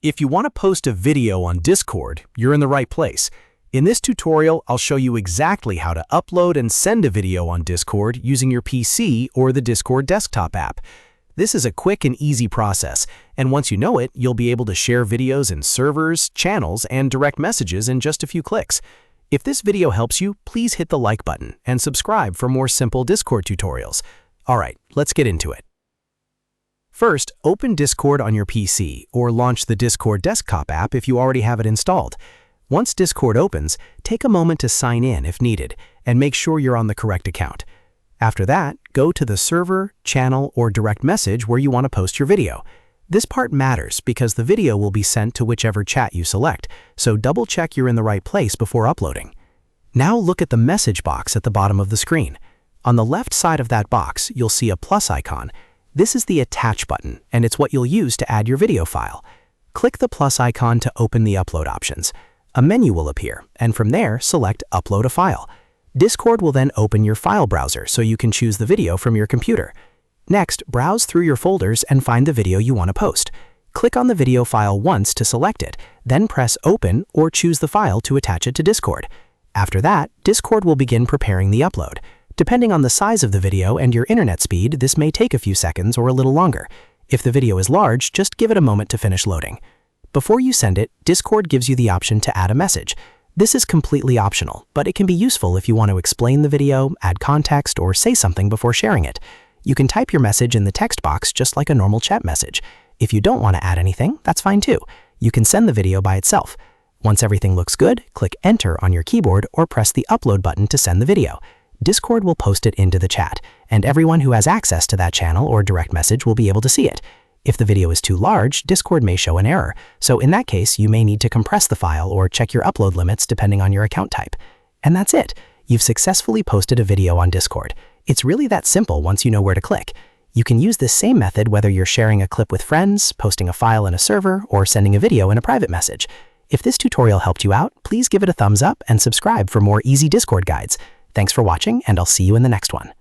If you want to post a video on Discord, you're in the right place. In this tutorial, I'll show you exactly how to upload and send a video on Discord using your PC or the Discord desktop app. This is a quick and easy process, and once you know it, you'll be able to share videos in servers, channels, and direct messages in just a few clicks. If this video helps you, please hit the like button and subscribe for more simple Discord tutorials. Alright, let's get into it. First, open Discord on your PC or launch the Discord desktop app if you already have it installed. Once Discord opens, take a moment to sign in if needed and make sure you're on the correct account. After that, go to the server, channel, or direct message where you want to post your video. This part matters because the video will be sent to whichever chat you select, so double-check you're in the right place before uploading. Now look at the message box at the bottom of the screen. On the left side of that box, you'll see a plus icon. This is the Attach button, and it's what you'll use to add your video file. Click the plus icon to open the upload options. A menu will appear, and from there, select Upload a File. Discord will then open your file browser so you can choose the video from your computer. Next, browse through your folders and find the video you want to post. Click on the video file once to select it, then press Open or choose the file to attach it to Discord. After that, Discord will begin preparing the upload. Depending on the size of the video and your internet speed, this may take a few seconds or a little longer. If the video is large, just give it a moment to finish loading. Before you send it, Discord gives you the option to add a message. This is completely optional, but it can be useful if you want to explain the video, add context, or say something before sharing it. You can type your message in the text box just like a normal chat message. If you don't want to add anything, that's fine too. You can send the video by itself. Once everything looks good, click Enter on your keyboard or press the Upload button to send the video. Discord will post it into the chat, and everyone who has access to that channel or direct message will be able to see it. If the video is too large, Discord may show an error, so in that case, you may need to compress the file or check your upload limits depending on your account type. And that's it. You've successfully posted a video on Discord. It's really that simple once you know where to click. You can use this same method whether you're sharing a clip with friends, posting a file in a server, or sending a video in a private message. If this tutorial helped you out, please give it a thumbs up and subscribe for more easy Discord guides. Thanks for watching, and I'll see you in the next one.